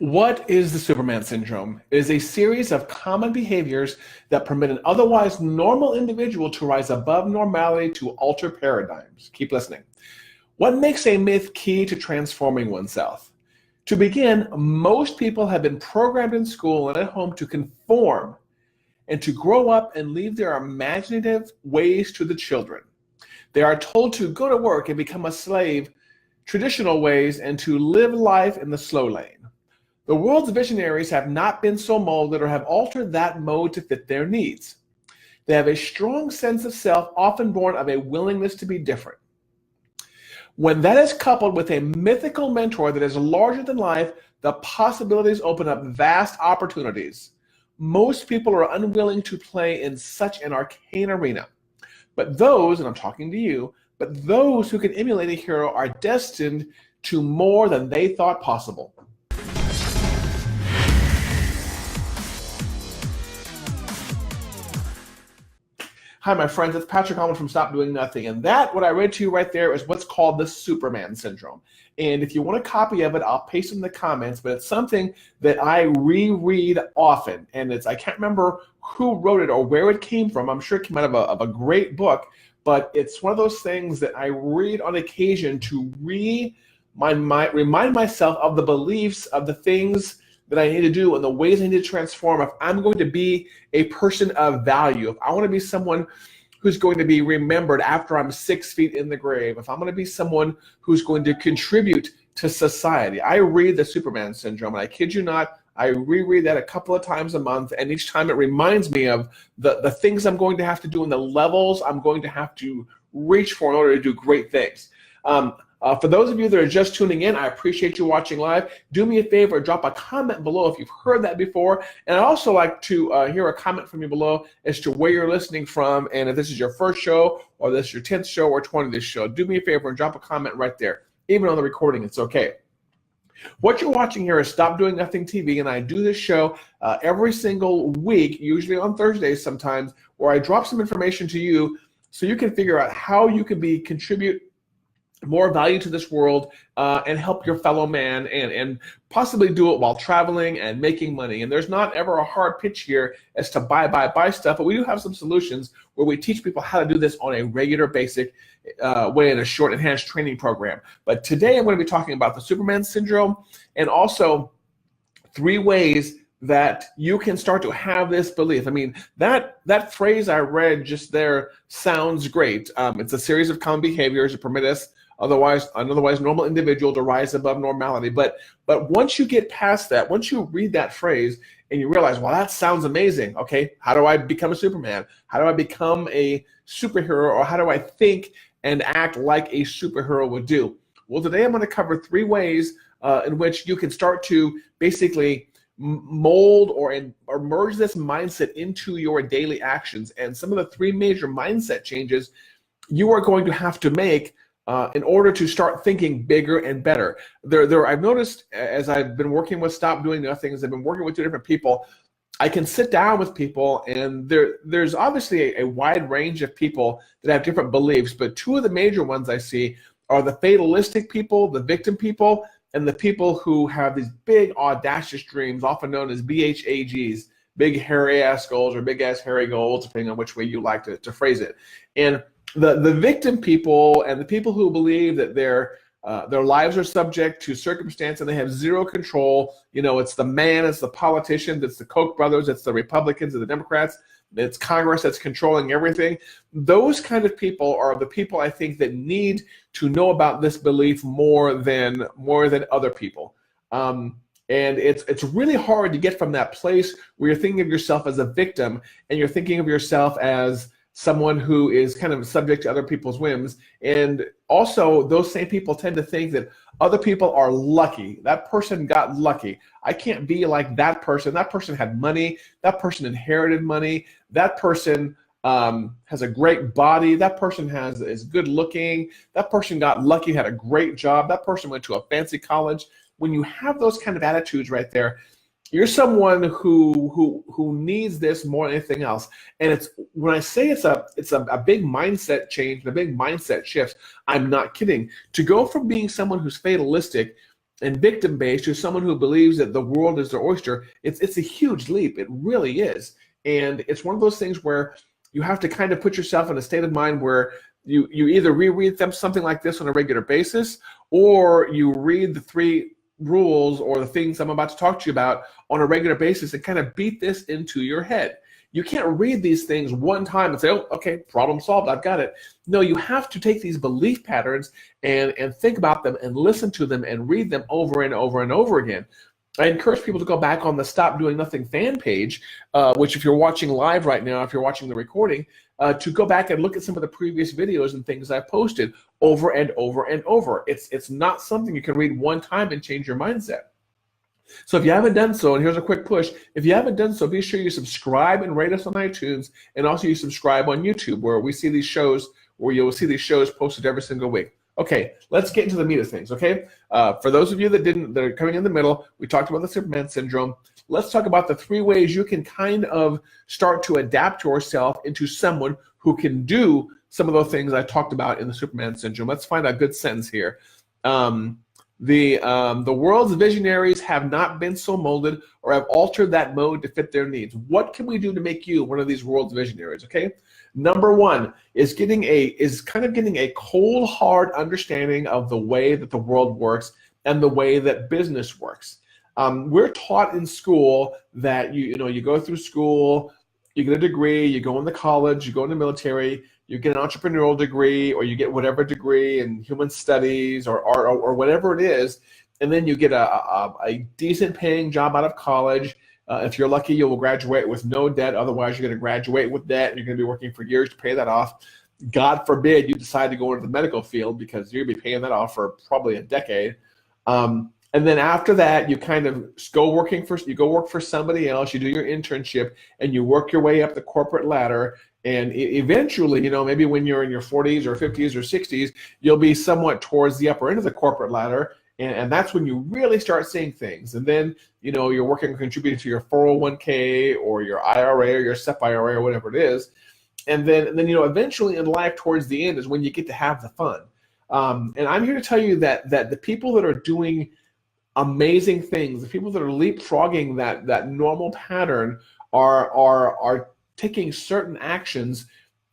What is the Superman syndrome? It is a series of common behaviors that permit an otherwise normal individual to rise above normality to alter paradigms. Keep listening. What makes a myth key to transforming oneself? To begin, most people have been programmed in school and at home to conform and to grow up and leave their imaginative ways to the children. They are told to go to work and become a slave, traditional ways, and to live life in the slow lane. The world's visionaries have not been so molded or have altered that mode to fit their needs. They have a strong sense of self, often born of a willingness to be different. When that is coupled with a mythical mentor that is larger than life, the possibilities open up vast opportunities. Most people are unwilling to play in such an arcane arena. But those, and I'm talking to you, but those who can emulate a hero are destined to more than they thought possible. Hi, my friends, it's Patrick Allmond from Stop Doing Nothing. And that, what I read to you right there, is what's called the Superman syndrome. And if you want a copy of it, I'll paste it in the comments, but it's something that I reread often. And I can't remember who wrote it or where it came from. I'm sure it came out of a great book, but it's one of those things that I read on occasion to remind myself of the beliefs, of the things that I need to do and the ways I need to transform if I'm going to be a person of value, if I want to be someone who's going to be remembered after I'm 6 feet in the grave, if I'm going to be someone who's going to contribute to society. I read the Superman syndrome, and I kid you not, I reread that a couple of times a month, and each time it reminds me of the things I'm going to have to do and the levels I'm going to have to reach for in order to do great things. For those of you that are just tuning in, I appreciate you watching live. Do me a favor, drop a comment below if you've heard that before. And I'd also like to hear a comment from you below as to where you're listening from, and if this is your first show, or this is your 10th show, or 20th show. Do me a favor and drop a comment right there. Even on the recording, it's okay. What you're watching here is Stop Doing Nothing TV, and I do this show every single week, usually on Thursdays sometimes, where I drop some information to you so you can figure out how you can contribute more value to this world and help your fellow man and possibly do it while traveling and making money. And there's not ever a hard pitch here as to buy stuff, but we do have some solutions where we teach people how to do this on a regular basic way in a short enhanced training program. But today I'm going to be talking about the Superman syndrome and also 3 ways that you can start to have this belief. I mean, that phrase I read just there sounds great. It's a series of common behaviors that permit us an otherwise normal individual to rise above normality. But once you get past that, once you read that phrase and you realize, well, that sounds amazing. Okay, how do I become a Superman? How do I become a superhero? Or how do I think and act like a superhero would do? Well, today I'm going to cover 3 ways in which you can start to basically mold or merge this mindset into your daily actions. And some of the 3 major mindset changes you are going to have to make in order to start thinking bigger and better. I've noticed as I've been working with Stop Doing Nothing, as I've been working with 2 different people, I can sit down with people, and there's obviously a wide range of people that have different beliefs, but 2 of the major ones I see are the fatalistic people, the victim people, and the people who have these big audacious dreams, often known as BHAGs, big hairy ass goals or big ass hairy goals, depending on which way you like to phrase it. And the victim people and the people who believe that their lives are subject to circumstance and they have zero control, it's the man, it's the politicians, it's the Koch brothers, it's the Republicans and the Democrats, it's Congress that's controlling everything. Those kind of people are the people I think that need to know about this belief more than other people. And it's really hard to get from that place where you're thinking of yourself as a victim and you're thinking of yourself as someone who is kind of subject to other people's whims. And also, those same people tend to think that other people are lucky. That person got lucky. I can't be like that person. That person had money. That person inherited money. That person has a great body. That person is good looking. That person got lucky, had a great job. That person went to a fancy college. When you have those kind of attitudes right there, you're someone who needs this more than anything else. And it's when I say it's a big mindset change, a big mindset shift, I'm not kidding. To go from being someone who's fatalistic and victim-based to someone who believes that the world is their oyster, it's a huge leap. It really is. And it's one of those things where you have to kind of put yourself in a state of mind where you either reread something like this on a regular basis, or you read the 3 rules or the things I'm about to talk to you about on a regular basis and kind of beat this into your head. You can't read these things one time and say, oh, okay, problem solved, I've got it. No, you have to take these belief patterns and think about them and listen to them and read them over and over and over again. I encourage people to go back on the Stop Doing Nothing fan page, which if you're watching live right now, if you're watching the recording, to go back and look at some of the previous videos and things I've posted over and over and over. It's not something you can read one time and change your mindset. So if you haven't done so, and here's a quick push, if you haven't done so, be sure you subscribe and rate us on iTunes, and also you subscribe on YouTube, where we see these shows, where you'll see these shows posted every single week. Okay, let's get into the meat of things, okay? For those of you that are coming in the middle, we talked about the Superman syndrome. Let's talk about the 3 ways you can kind of start to adapt yourself into someone who can do some of those things I talked about in the Superman syndrome. Let's find a good sentence here. The world's visionaries have not been so molded or have altered that mode to fit their needs. What can we do to make you one of these world's visionaries, okay? Number 1 is getting a cold, hard understanding of the way that the world works and the way that business works. We're taught in school that you go through school, you get a degree, you go into college, you go in the military, you get an entrepreneurial degree, or you get whatever degree in human studies or art or whatever it is, and then you get a decent paying job out of college. If you're lucky, you will graduate with no debt. Otherwise, you're going to graduate with debt, and you're going to be working for years to pay that off. God forbid you decide to go into the medical field, because you're going to be paying that off for probably a decade. And then after that, you kind of go work for somebody else. You do your internship, and you work your way up the corporate ladder. And eventually, maybe when you're in your 40s or 50s or 60s, you'll be somewhat towards the upper end of the corporate ladder. And that's when you really start seeing things. And then, you're working, contributing to your 401k or your IRA or your SEP IRA or whatever it is. And then eventually in life, towards the end, is when you get to have the fun. And I'm here to tell you that the people that are doing amazing things, the people that are leapfrogging that normal pattern are taking certain actions,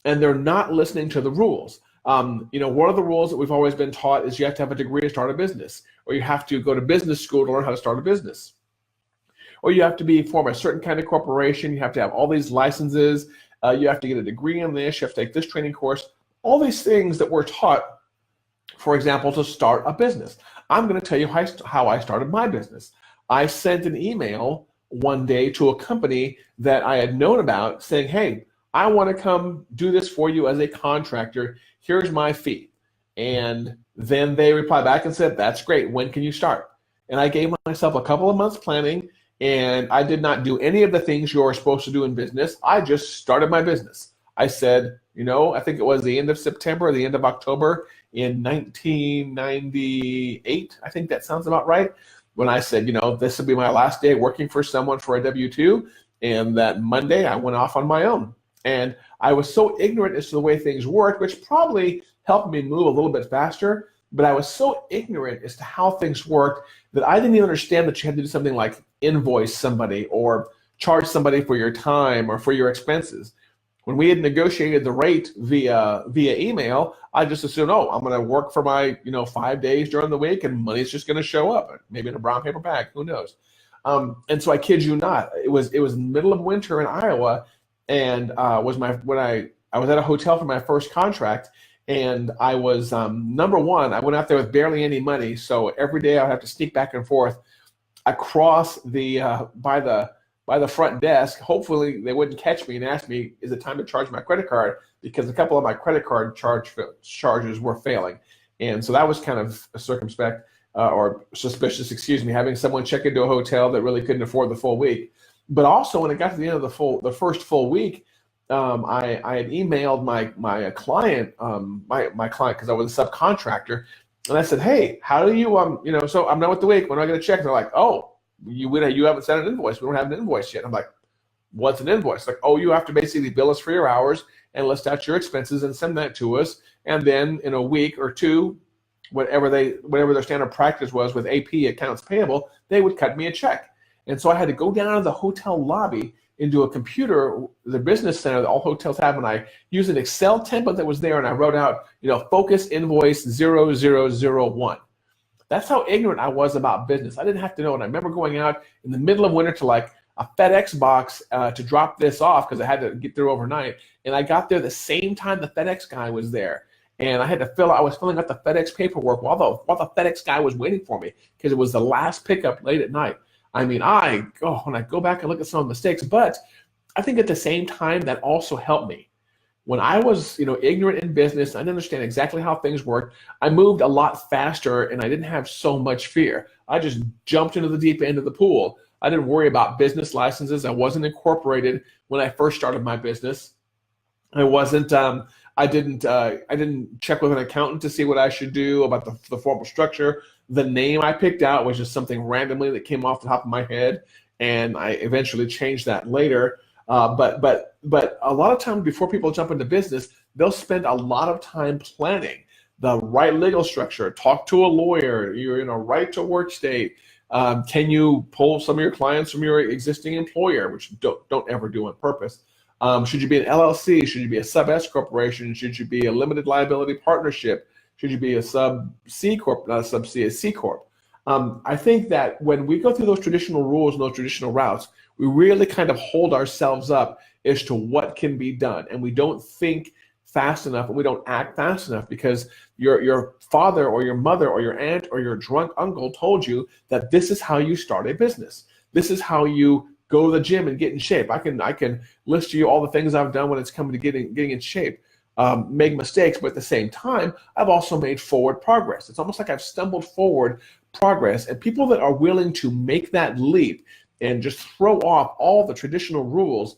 and they're not listening to the rules. One of the rules that we've always been taught is you have to have a degree to start a business, or you have to go to business school to learn how to start a business, or you have to form a certain kind of corporation. You have to have all these licenses. You have to get a degree in this. You have to take this training course. All these things that we're taught, for example, to start a business. I'm going to tell you how I started my business. I sent an email one day to a company that I had known about saying, hey, I want to come do this for you as a contractor. Here's my fee. And then they replied back and said, that's great. When can you start? And I gave myself a couple of months planning, and I did not do any of the things you're supposed to do in business. I just started my business. I said, I think it was the end of September or the end of October in 1998. I think that sounds about right. When I said, this will be my last day working for someone for a W-2. And that Monday I went off on my own. And I was so ignorant as to the way things worked, which probably helped me move a little bit faster. But I was so ignorant as to how things worked that I didn't even understand that you had to do something like invoice somebody or charge somebody for your time or for your expenses. When we had negotiated the rate via email, I just assumed, I'm going to work for my 5 days during the week, and money's just going to show up, maybe in a brown paper bag, who knows? And so I kid you not, it was the middle of winter in Iowa, and I was at a hotel for my first contract, and I was number one. I went out there with barely any money, so every day I would have to sneak back and forth across by the front desk. Hopefully they wouldn't catch me and ask me, is it time to charge my credit card? Because a couple of my credit card charges were failing. And so that was kind of circumspect or suspicious, having someone check into a hotel that really couldn't afford the full week. But also when it got to the end of the first full week, I had emailed my client, my client, because I was a subcontractor. And I said, hey, how do you, so I'm done with the week. When do I get a check? And they're like, oh, you haven't sent an invoice. We don't have an invoice yet. I'm like, what's an invoice? Like, oh, you have to basically bill us for your hours and list out your expenses and send that to us. And then in a week or two, whatever their standard practice was with AP, accounts payable, they would cut me a check. And so I had to go down to the hotel lobby into a computer, the business center that all hotels have, and I used an Excel template that was there, and I wrote out, focus invoice 0001. That's how ignorant I was about business. I didn't have to know. And I remember going out in the middle of winter to like a FedEx box to drop this off because I had to get there overnight. And I got there the same time the FedEx guy was there. And I was filling out the FedEx paperwork while the FedEx guy was waiting for me because it was the last pickup late at night. I mean, when I go back and look at some of the mistakes, but I think at the same time that also helped me. When I was, ignorant in business, I didn't understand exactly how things worked. I moved a lot faster and I didn't have so much fear. I just jumped into the deep end of the pool. I didn't worry about business licenses. I wasn't incorporated when I first started my business. I didn't check with an accountant to see what I should do about the formal structure. The name I picked out was just something randomly that came off the top of my head, and I eventually changed that later. But a lot of times before people jump into business, they'll spend a lot of time planning the right legal structure. Talk to a lawyer. You're in a right to work state. Can you pull some of your clients from your existing employer, which don't ever do on purpose? Should you be an LLC? Should you be a sub S corporation? Should you be a limited liability partnership? Should you be a sub C corp, not a sub C, a C corp? I think that when we go through those traditional rules and those traditional routes, we really kind of hold ourselves up as to what can be done, and we don't think fast enough and we don't act fast enough because your father or your mother or your aunt or your drunk uncle told you that this is how you start a business. This is how you go to the gym and get in shape. I can list to you all the things I've done when it's come to getting in shape. Make mistakes, but at the same time, I've also made forward progress. It's almost like I've stumbled forward progress, and people that are willing to make that leap and just throw off all the traditional rules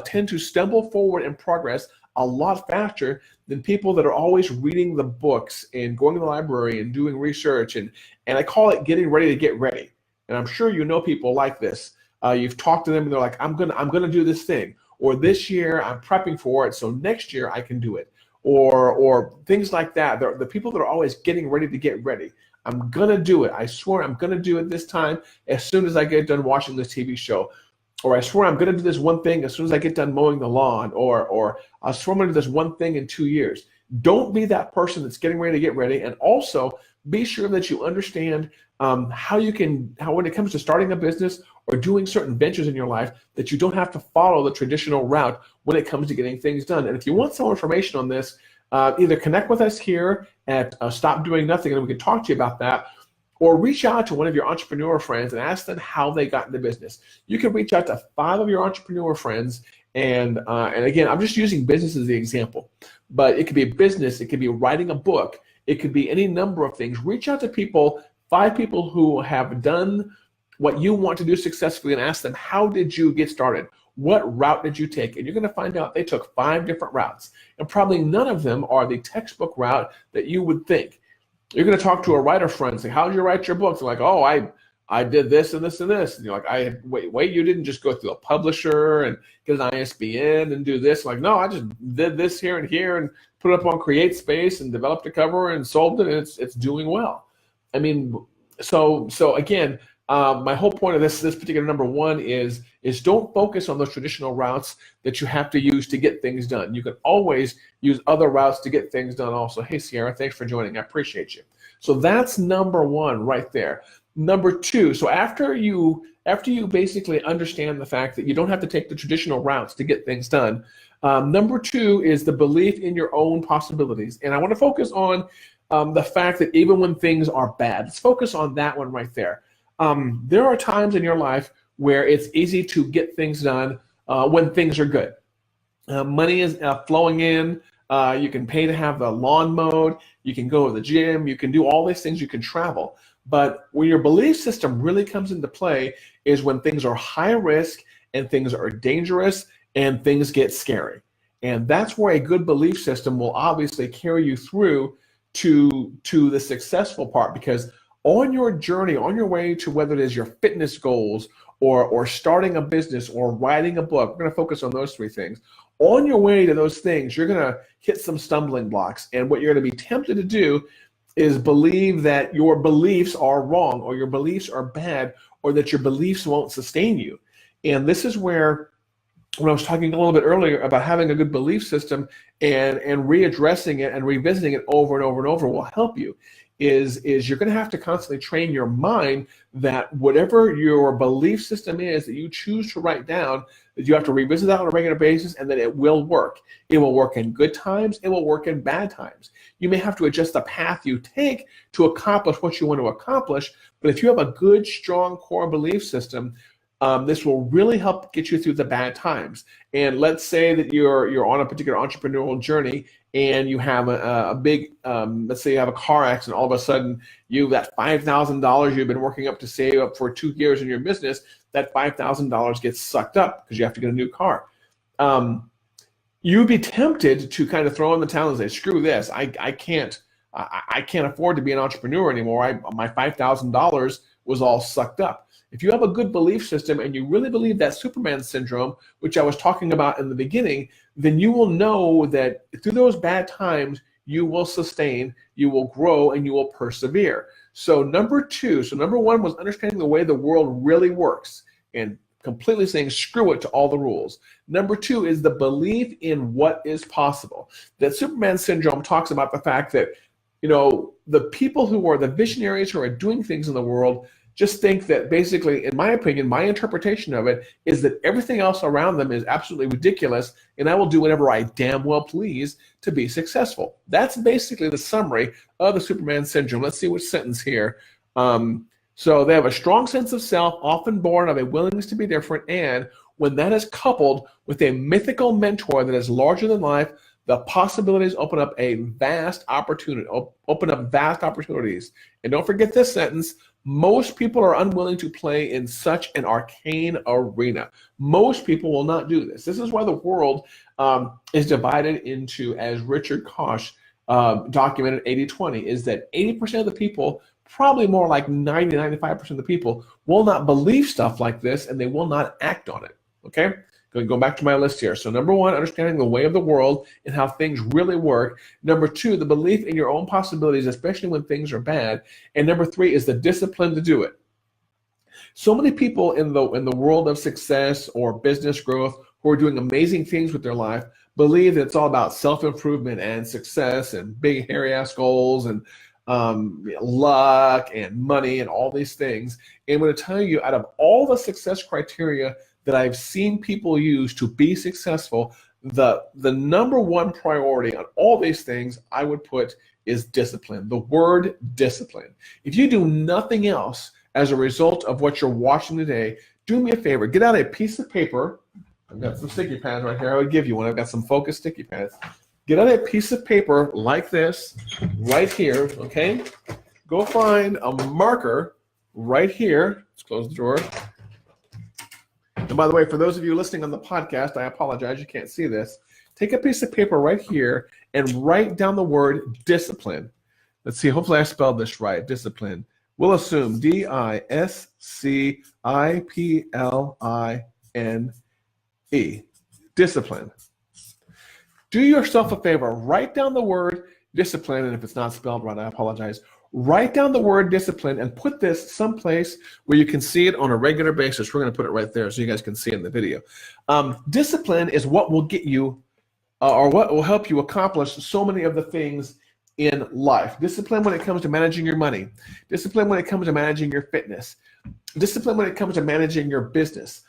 tend to stumble forward in progress a lot faster than people that are always reading the books and going to the library and doing research, and I call it getting ready to get ready. And I'm sure you know people like this. You've talked to them and they're like, I'm gonna do this thing, or this year I'm prepping for it, so next year I can do it, or things like that. They're the people that are always getting ready to get ready. I'm gonna do it. I swear I'm gonna do it this time as soon as I get done watching this TV show. Or I swear I'm gonna do this one thing as soon as I get done mowing the lawn, or I swear I'm gonna do this one thing in 2 years. Don't be that person that's getting ready to get ready, and also be sure that you understand how when it comes to starting a business or doing certain ventures in your life, that you don't have to follow the traditional route when it comes to getting things done. And if you want some information on this, either connect with us here at Stop Doing Nothing, and we can talk to you about that, or reach out to one of your entrepreneur friends and ask them how they got into business. You can reach out to 5 of your entrepreneur friends, and again, I'm just using business as the example, but it could be a business, it could be writing a book, it could be any number of things. Reach out to 5 people who have done what you want to do successfully, and ask them, how did you get started? What route did you take? And you're going to find out they took 5 different routes, and probably none of them are the textbook route that you would think. You're going to talk to a writer friend, say, how did you write your books? They're like, oh, I did this and this and this. And you're like, wait, you didn't just go through a publisher and get an ISBN and do this? Like, no, I just did this here and put it up on CreateSpace and developed a cover and sold it, and it's doing well. I mean, so again, my whole point of this particular number 1 is don't focus on those traditional routes that you have to use to get things done. You can always use other routes to get things done also. Hey, Sierra, thanks for joining. I appreciate you. So that's number 1 right there. Number 2, so after you basically understand the fact that you don't have to take the traditional routes to get things done, number 2 is the belief in your own possibilities. And I want to focus on the fact that even when things are bad, let's focus on that one right there. There are times in your life where it's easy to get things done when things are good. Money is flowing in. You can pay to have the lawn mowed. You can go to the gym. You can do all these things. You can travel. But when your belief system really comes into play is when things are high risk and things are dangerous and things get scary. And that's where a good belief system will obviously carry you through to the successful part, because on your journey, on your way to whether it is your fitness goals or starting a business or writing a book, we're going to focus on those 3 things. On your way to those things, you're going to hit some stumbling blocks. And what you're going to be tempted to do is believe that your beliefs are wrong or your beliefs are bad or that your beliefs won't sustain you. And this is where, when I was talking a little bit earlier about having a good belief system and readdressing it and revisiting it over and over and over will help you, is you're going to have to constantly train your mind that whatever your belief system is that you choose to write down, that you have to revisit that on a regular basis, and that it will work. It will work in good times. It will work in bad times. You may have to adjust the path you take to accomplish what you want to accomplish, but if you have a good, strong core belief system, this will really help get you through the bad times. And let's say that you're on a particular entrepreneurial journey and you have a big, let's say you have a car accident. All of a sudden, that $5,000 you've been working up to save up for 2 years in your business, that $5,000 gets sucked up because you have to get a new car. You'd be tempted to kind of throw in the towel and say, screw this, I can't afford to be an entrepreneur anymore. My $5,000 was all sucked up. If you have a good belief system and you really believe that Superman syndrome, which I was talking about in the beginning, then you will know that through those bad times, you will sustain, you will grow, and you will persevere. So number one was understanding the way the world really works and completely saying screw it to all the rules. Number two is the belief in what is possible. That Superman syndrome talks about the fact that, the people who are the visionaries who are doing things in the world just think that basically, in my opinion, my interpretation of it is that everything else around them is absolutely ridiculous, and I will do whatever I damn well please to be successful. That's basically the summary of the Superman syndrome. Let's see which sentence here. So they have a strong sense of self, often born of a willingness to be different, and when that is coupled with a mythical mentor that is larger than life, the possibilities open up vast opportunities. And don't forget this sentence: most people are unwilling to play in such an arcane arena. Most people will not do this. This is why the world is divided into, as Richard Koch documented 80-20, is that 80% of the people, probably more like 90-95% of the people, will not believe stuff like this and they will not act on it. Okay? Go back to my list here. So number one, understanding the way of the world and how things really work. Number two, the belief in your own possibilities, especially when things are bad. And number three is the discipline to do it. So many people in the world of success or business growth who are doing amazing things with their life believe that it's all about self-improvement and success and big hairy-ass goals and luck and money and all these things. And I'm going to tell you, out of all the success criteria that I've seen people use to be successful, the number one priority on all these things I would put is discipline, the word discipline. If you do nothing else as a result of what you're watching today, do me a favor, get out a piece of paper. I've got some sticky pads right here. I would give you one. I've got some focus sticky pads. Get out a piece of paper like this right here, okay? Go find a marker right here. Let's close the drawer. And by the way, for those of you listening on the podcast, I apologize, you can't see this. Take a piece of paper right here and write down the word discipline. Let's see, hopefully I spelled this right, discipline. We'll assume D-I-S-C-I-P-L-I-N-E, discipline. Do yourself a favor, write down the word discipline, and if it's not spelled right, I apologize. Write down the word discipline and put this someplace where you can see it on a regular basis. We're going to put it right there so you guys can see it in the video. Discipline is what will get you or what will help you accomplish so many of the things in life. Discipline when it comes to managing your money. Discipline when it comes to managing your fitness. Discipline when it comes to managing your business.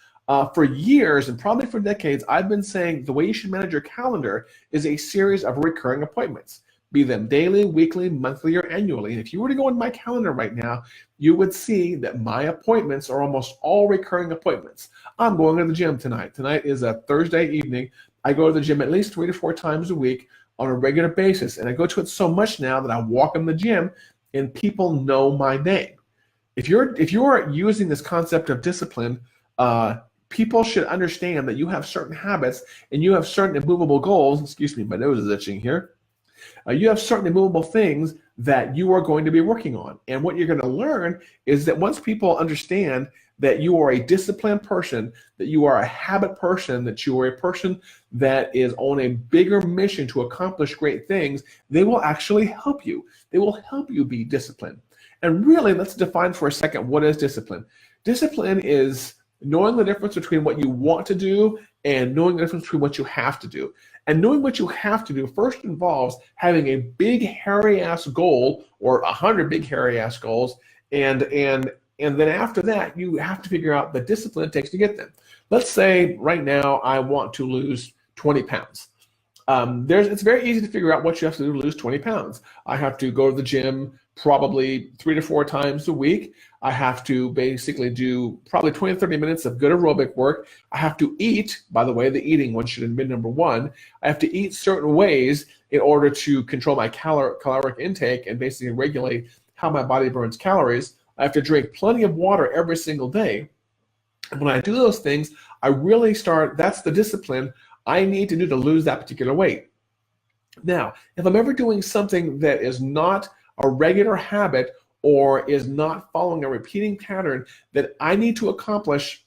For years and probably for decades, I've been saying the way you should manage your calendar is a series of recurring appointments. Be them daily, weekly, monthly, or annually. And if you were to go in my calendar right now, you would see that my appointments are almost all recurring appointments. I'm going to the gym tonight. Tonight is a Thursday evening. I go to the gym at least 3 to 4 times a week on a regular basis. And I go to it so much now that I walk in the gym and people know my name. If you're using this concept of discipline, people should understand that you have certain habits and you have certain immovable goals. Excuse me, my nose is itching here. You have certain immovable things that you are going to be working on. And what you're going to learn is that once people understand that you are a disciplined person, that you are a habit person, that you are a person that is on a bigger mission to accomplish great things, they will actually help you. They will help you be disciplined. And really, let's define for a second, what is discipline? Discipline is knowing the difference between what you want to do and knowing the difference between what you have to do. And knowing what you have to do first involves having a big hairy ass goal, or 100 big hairy ass goals, and then after that you have to figure out the discipline it takes to get them. Let's say right now I want to lose 20 pounds. It's very easy to figure out what you have to do to lose 20 pounds. I have to go to the gym probably 3 to 4 times a week. I have to basically do probably 20 to 30 minutes of good aerobic work. I have to eat, by the way, the eating one should have been number one. I have to eat certain ways in order to control my caloric intake and basically regulate how my body burns calories. I have to drink plenty of water every single day. And when I do those things, I really that's the discipline I need to do to lose that particular weight. Now, if I'm ever doing something that is not a regular habit or is not following a repeating pattern that I need to accomplish,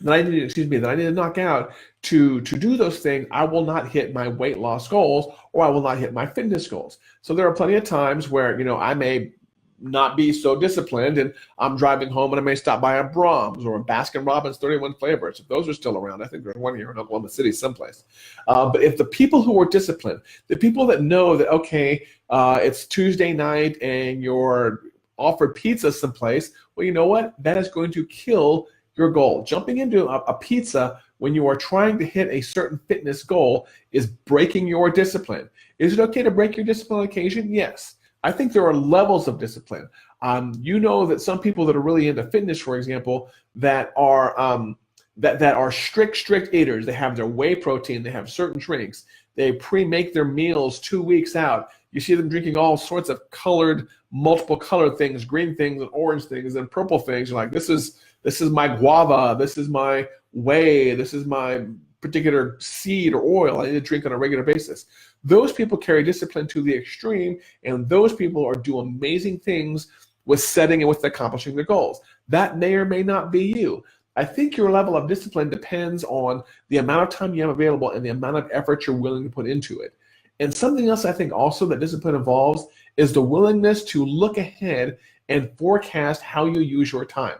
that I need to knock out to do those things, I will not hit my weight loss goals, or I will not hit my fitness goals. So there are plenty of times where, I may not be so disciplined and I'm driving home and I may stop by a Brahms or a Baskin Robbins 31 flavors. If those are still around, I think there's one here in Oklahoma City someplace. But if the people who are disciplined, the people that know that, okay, it's Tuesday night and you're offered pizza someplace, well, you know what? That is going to kill your goal. Jumping into a pizza when you are trying to hit a certain fitness goal is breaking your discipline. Is it okay to break your discipline on occasion? Yes. I think there are levels of discipline. You know that some people that are really into fitness, for example, that are strict eaters. They have their whey protein. They have certain drinks. They pre-make their meals 2 weeks out. You see them drinking all sorts of multiple colored things, green things and orange things and purple things. You're like, this is my guava. This is my whey. This is my particular seed or oil I need to drink on a regular basis. Those people carry discipline to the extreme, and those people are doing amazing things with setting and with accomplishing their goals. That may or may not be you. I think your level of discipline depends on the amount of time you have available and the amount of effort you're willing to put into it. And something else I think also that discipline involves is the willingness to look ahead and forecast how you use your time.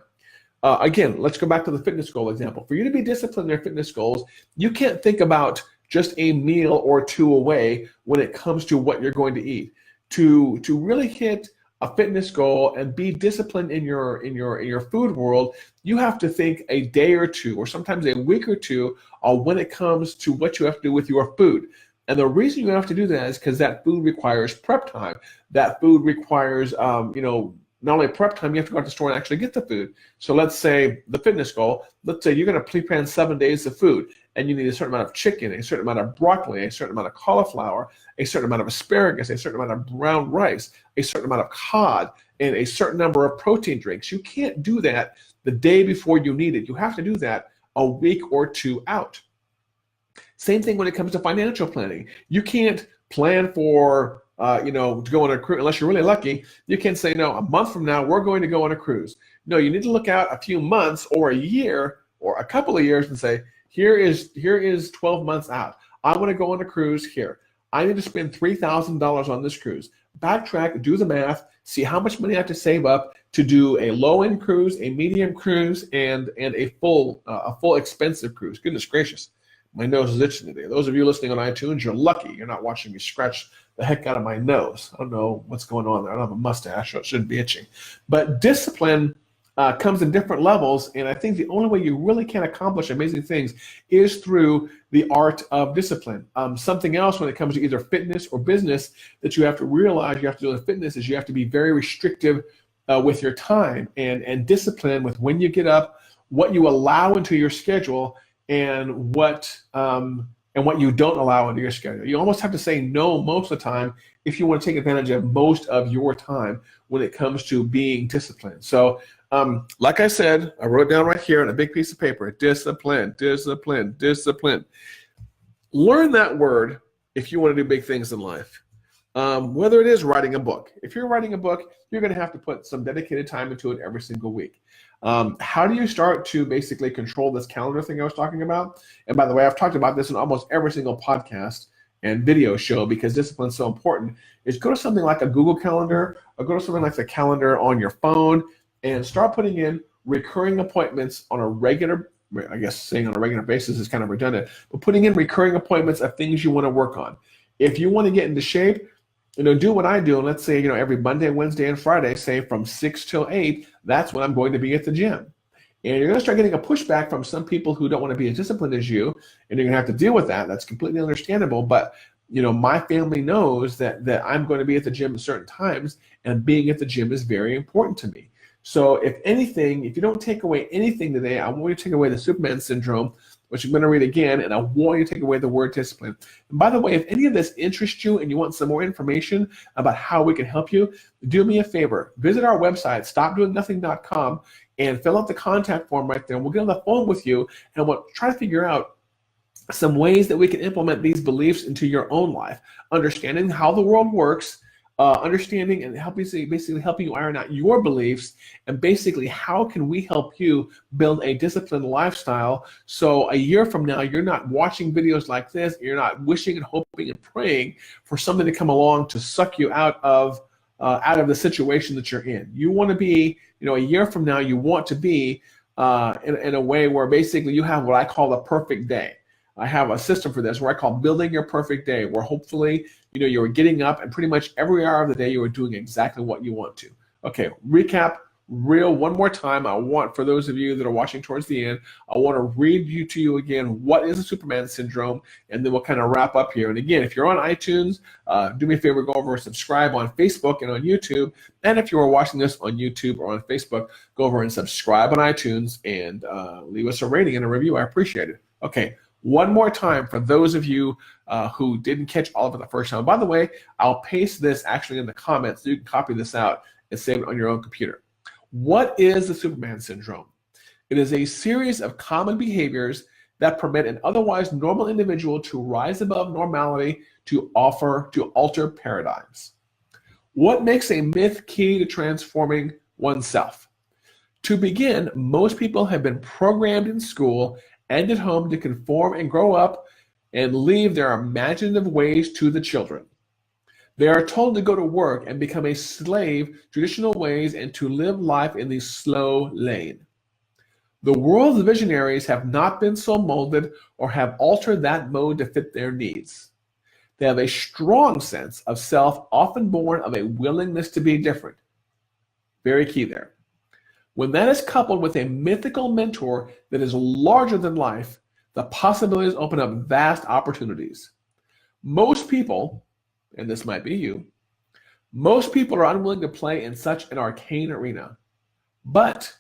Again, let's go back to the fitness goal example. For you to be disciplined in your fitness goals, you can't think about just a meal or two away when it comes to what you're going to eat. To really hit a fitness goal and be disciplined in your food world, you have to think a day or two, or sometimes a week or two, when it comes to what you have to do with your food. And the reason you have to do that is because that food requires prep time. That food requires, not only prep time, you have to go out to the store and actually get the food. So let's say the fitness goal, let's say you're going to pre-plan 7 days of food, and you need a certain amount of chicken, a certain amount of broccoli, a certain amount of cauliflower, a certain amount of asparagus, a certain amount of brown rice, a certain amount of cod, and a certain number of protein drinks. You can't do that the day before you need it. You have to do that a week or two out. Same thing when it comes to financial planning. You can't plan for to go on a cruise, unless you're really lucky. You can say, no, a month from now, we're going to go on a cruise. No, you need to look out a few months or a year or a couple of years and say, here is 12 months out. I want to go on a cruise here. I need to spend $3,000 on this cruise. Backtrack, do the math, see how much money I have to save up to do a low-end cruise, a medium cruise, and a full expensive cruise. Goodness gracious. My nose is itching today. Those of you listening on iTunes, you're lucky. You're not watching me scratch the heck out of my nose. I don't know what's going on there. I don't have a mustache, so it shouldn't be itching. But discipline comes in different levels, and I think the only way you really can accomplish amazing things is through the art of discipline. Something else when it comes to either fitness or business that you have to realize you have to do in fitness is you have to be very restrictive with your time and discipline with when you get up, what you allow into your schedule, and what you don't allow into your schedule. You almost have to say no most of the time if you want to take advantage of most of your time when it comes to being disciplined. So like I said, I wrote it down right here on a big piece of paper, discipline, discipline, discipline. Learn that word if you want to do big things in life. Whether it is writing a book. If you're writing a book, you're going to have to put some dedicated time into it every single week. How do you start to basically control this calendar thing I was talking about? And by the way, I've talked about this in almost every single podcast and video show because discipline is so important, is go to something like a Google Calendar or go to something like the calendar on your phone and start putting in recurring appointments on a regular, I guess saying on a regular basis is kind of redundant, but putting in recurring appointments of things you want to work on. If you want to get into shape, do what I do. And let's say, every Monday, Wednesday, and Friday, say from 6 till 8, that's when I'm going to be at the gym. And you're going to start getting a pushback from some people who don't want to be as disciplined as you, and you're going to have to deal with that. That's completely understandable. But, my family knows that I'm going to be at the gym at certain times, and being at the gym is very important to me. So if anything, if you don't take away anything today, I want you to take away the Superman syndrome, which I'm going to read again, and I want you to take away the word discipline. And by the way, if any of this interests you and you want some more information about how we can help you, do me a favor. Visit our website, stopdoingnothing.com, and fill out the contact form right there. And we'll get on the phone with you, and we'll try to figure out some ways that we can implement these beliefs into your own life, understanding how the world works, understanding and basically helping you iron out your beliefs, and basically how can we help you build a disciplined lifestyle so a year from now you're not watching videos like this, you're not wishing and hoping and praying for something to come along to suck you out of the situation that you're in. You want to be, a year from now, you want to be in a way where basically you have what I call the perfect day. I have a system for this where I call building your perfect day, where hopefully, you're getting up and pretty much every hour of the day you are doing exactly what you want to. Okay, recap one more time. I want, for those of you that are watching towards the end, I want to read to you again what is the Superman syndrome, and then we'll kind of wrap up here. And again, if you're on iTunes, do me a favor, go over and subscribe on Facebook and on YouTube. And if you are watching this on YouTube or on Facebook, go over and subscribe on iTunes and leave us a rating and a review. I appreciate it. Okay. One more time for those of you who didn't catch all of it the first time. By the way, I'll paste this actually in the comments so you can copy this out and save it on your own computer. What is the Superman syndrome? It is a series of common behaviors that permit an otherwise normal individual to rise above normality to alter paradigms. What makes a myth key to transforming oneself? To begin, most people have been programmed in school and at home to conform and grow up and leave their imaginative ways to the children. They are told to go to work and become a slave to traditional ways and to live life in the slow lane. The world's visionaries have not been so molded or have altered that mode to fit their needs. They have a strong sense of self, often born of a willingness to be different. Very key there. When that is coupled with a mythical mentor that is larger than life, the possibilities open up vast opportunities. Most people, and this might be you, most people are unwilling to play in such an arcane arena. But,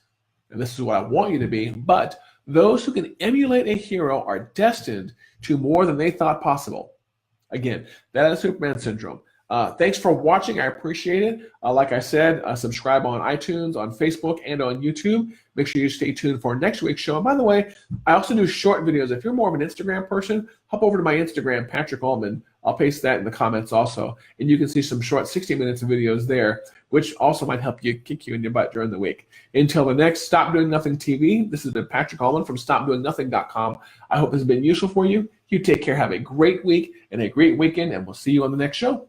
and this is what I want you to be, but those who can emulate a hero are destined to more than they thought possible. Again, that is Superman syndrome. Thanks for watching. I appreciate it. Like I said, subscribe on iTunes, on Facebook, and on YouTube. Make sure you stay tuned for next week's show. And by the way, I also do short videos. If you're more of an Instagram person, hop over to my Instagram, Patrick Allmond. I'll paste that in the comments also. And you can see some short 60 minutes of videos there, which also might help you kick you in your butt during the week. Until the next Stop Doing Nothing TV, this has been Patrick Allmond from StopDoingNothing.com. I hope this has been useful for you. You take care. Have a great week and a great weekend, and we'll see you on the next show.